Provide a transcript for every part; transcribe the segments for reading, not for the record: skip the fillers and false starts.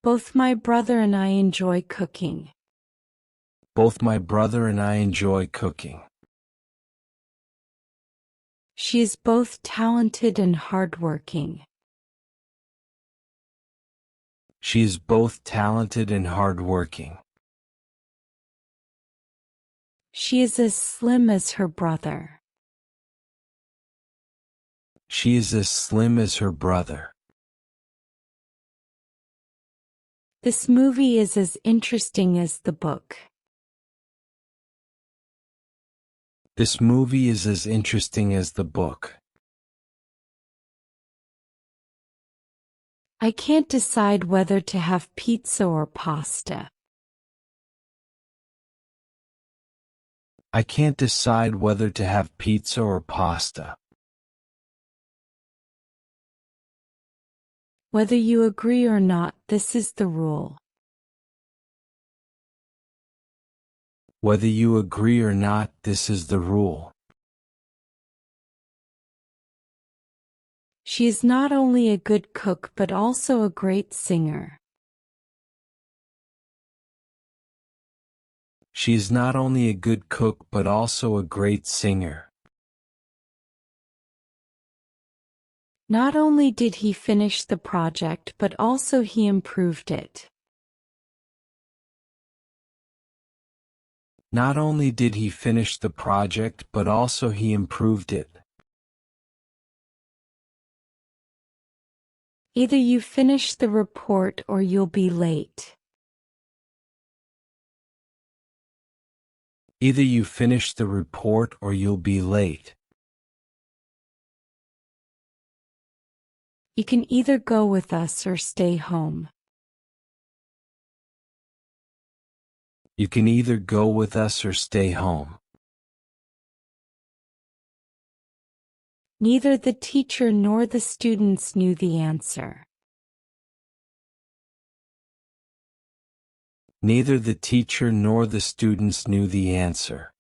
Both my brother and I enjoy cooking. Both my brother and I enjoy cooking. She is both talented and hardworking. She is both talented and hardworking. She is as slim as her brother. She is as slim as her brother. This movie is as interesting as the book. This movie is as interesting as the book. I can't decide whether to have pizza or pasta. I can't decide whether to have pizza or pasta. Whether you agree or not, this is the rule. Whether you agree or not, this is the rule. She is not only a good cook but also a great singer. She is not only a good cook but also a great singer. Not only did he finish the project but also he improved it. Not only did he finish the project but also he improved it. Either you finish the report or you'll be late. Either you finish the report or you'll be late. You can either go with us or stay home. You can either go with us or stay home. Neither the teacher nor the students knew the answer. Neither the teacher nor the students knew the answer.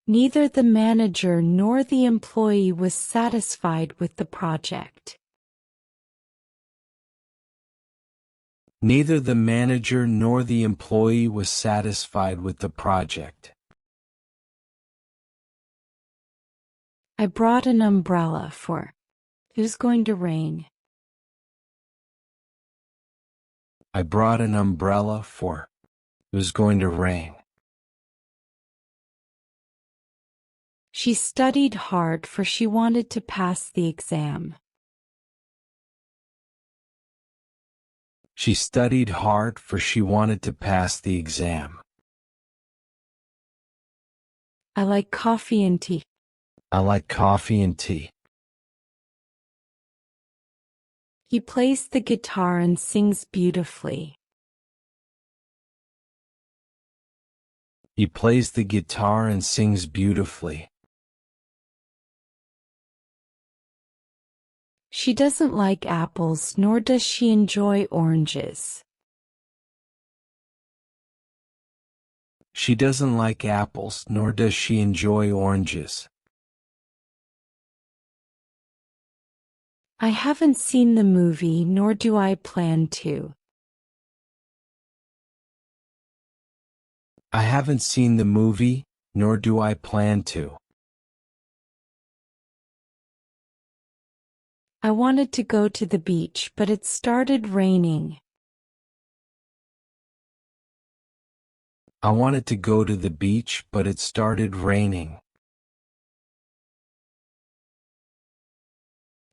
Neither the manager nor the employee was satisfied with the project. Neither the manager nor the employee was satisfied with the project. I brought an umbrella for it was going to rain. I brought an umbrella for it was going to rain. She studied hard for she wanted to pass the exam. She studied hard for she wanted to pass the exam. I like coffee and tea. I like coffee and tea. He plays the guitar and sings beautifully. He plays the guitar and sings beautifully. She doesn't like apples nor does she enjoy oranges. She doesn't like apples nor does she enjoy oranges. I haven't seen the movie nor do I plan to. I haven't seen the movie, nor do I plan to. I wanted to go to the beach but it started raining. I wanted to go to the beach but it started raining.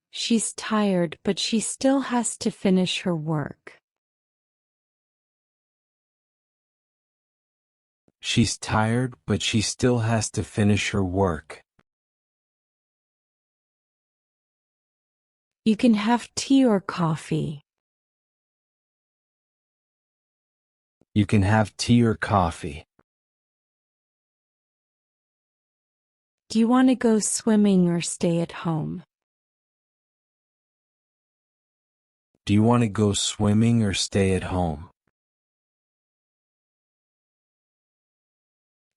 She's tired but she still has to finish her work. She's tired but she still has to finish her work. You can have tea or coffee. You can have tea or coffee. Do you want to go swimming or stay at home? Do you want to go swimming or stay at home?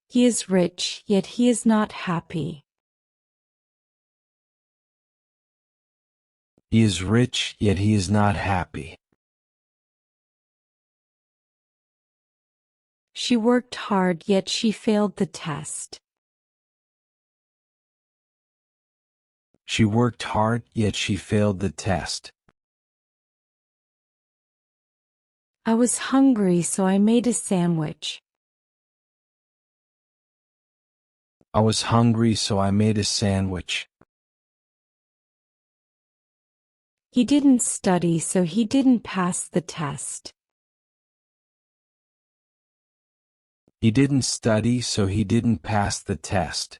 He is rich, yet he is not happy. He is rich, yet he is not happy. She worked hard, yet she failed the test. She worked hard, yet she failed the test. I was hungry, so I made a sandwich. I was hungry, so I made a sandwich. He didn't study, so he didn't pass the test. He didn't study, so he didn't pass the test.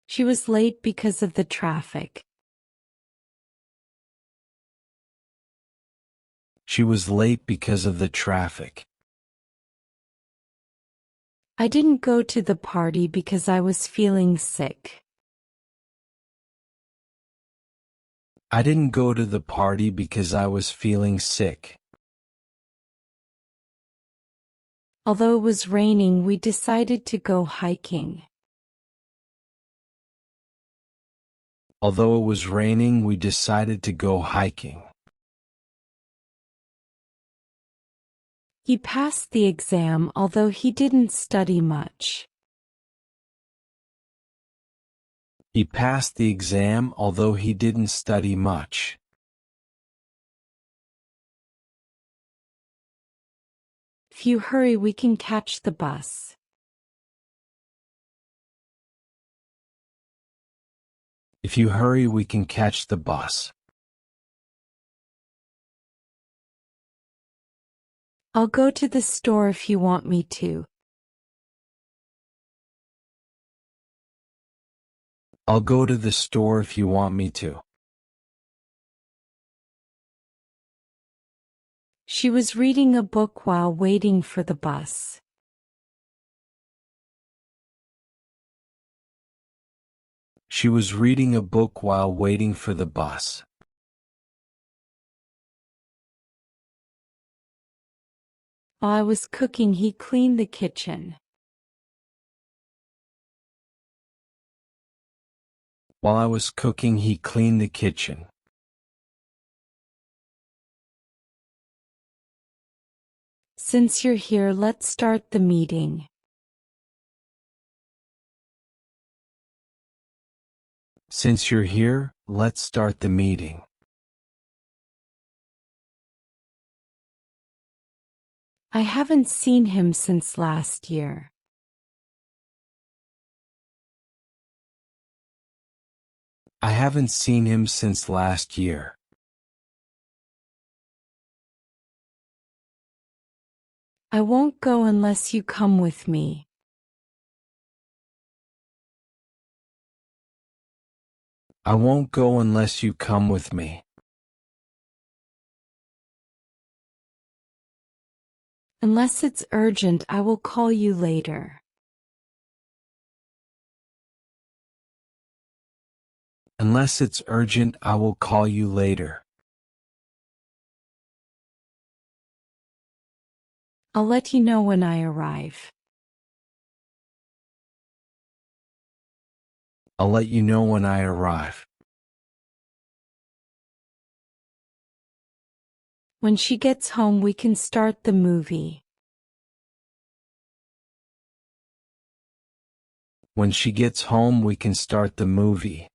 She was late because of the traffic. She was late because of the traffic. I didn't go to the party because I was feeling sick. I didn't go to the party because I was feeling sick. Although it was raining, we decided to go hiking. Although it was raining, we decided to go hiking. He passed the exam, although he didn't study much. He passed the exam, although he didn't study much. If you hurry, we can catch the bus. If you hurry, we can catch the bus. I'll go to the store if you want me to. I'll go to the store if you want me to. She was reading a book while waiting for the bus. She was reading a book while waiting for the bus. While I was cooking, he cleaned the kitchen. While I was cooking, he cleaned the kitchen. Since you're here, let's start the meeting. Since you're here, let's start the meeting. I haven't seen him since last year. I haven't seen him since last year. I won't go unless you come with me. I won't go unless you come with me. Unless it's urgent, I will call you later. Unless it's urgent, I will call you later. I'll let you know when I arrive. I'll let you know when I arrive. When she gets home, we can start the movie. When she gets home, we can start the movie.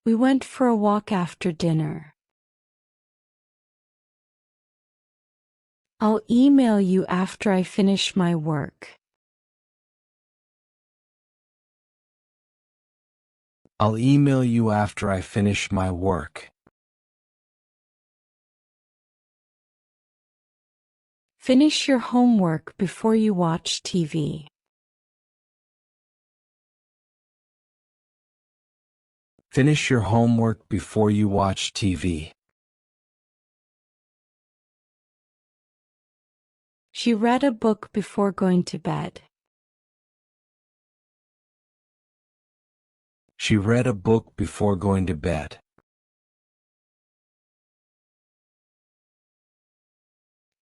We went for a walk after dinner. I'll email you after I finish my work. I'll email you after I finish my work. Finish your homework before you watch TV. Finish your homework before you watch TV. She read a book before going to bed. She read a book before going to bed.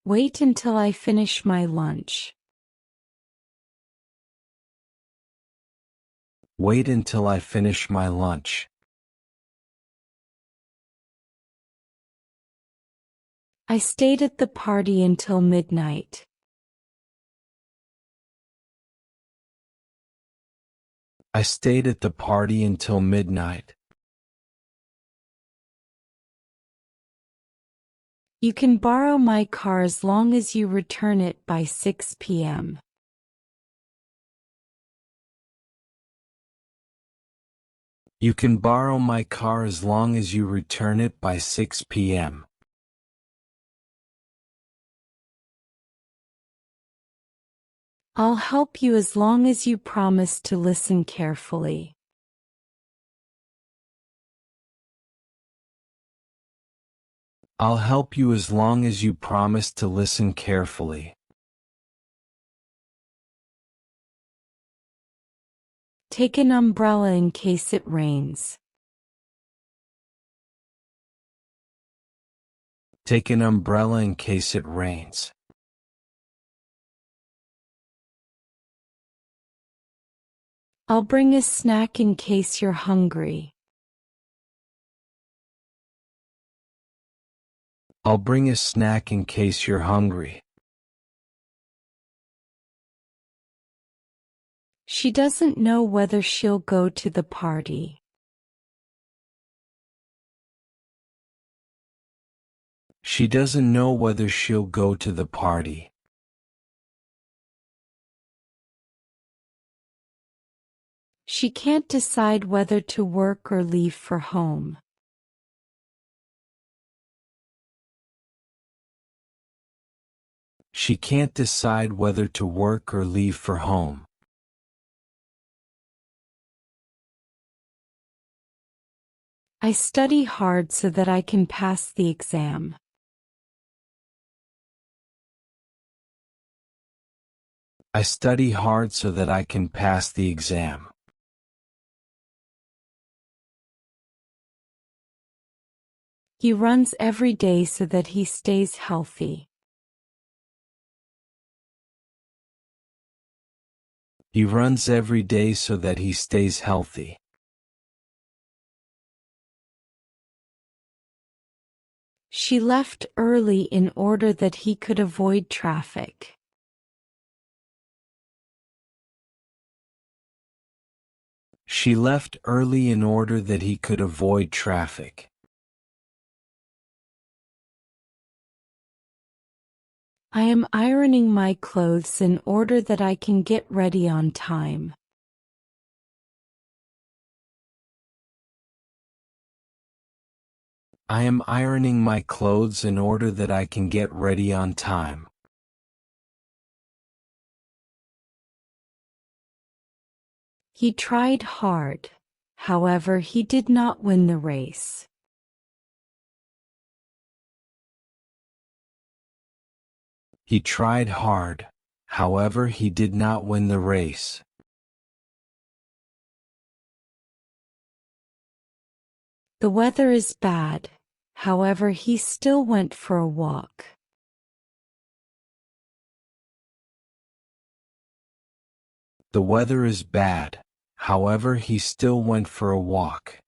Wait until I finish my lunch. Wait until I finish my lunch. I stayed at the party until midnight. I stayed at the party until midnight. You can borrow my car as long as you return it by 6 p.m. You can borrow my car as long as you return it by 6 p.m. I'll help you as long as you promise to listen carefully. I'll help you as long as you promise to listen carefully. Take an umbrella in case it rains. Take an umbrella in case it rains. I'll bring a snack in case you're hungry. I'll bring a snack in case you're hungry. She doesn't know whether she'll go to the party. She doesn't know whether she'll go to the party. She can't decide whether to work or leave for home. She can't decide whether to work or leave for home. I study hard so that I can pass the exam. I study hard so that I can pass the exam. He runs every day so that he stays healthy. He runs every day so that he stays healthy. She left early in order that he could avoid traffic. She left early in order that he could avoid traffic. I am ironing my clothes in order that I can get ready on time. I am ironing my clothes in order that I can get ready on time. He tried hard. However, he did not win the race. He tried hard. However, he did not win the race. The weather is bad. However, he still went for a walk. The weather is bad. However, he still went for a walk.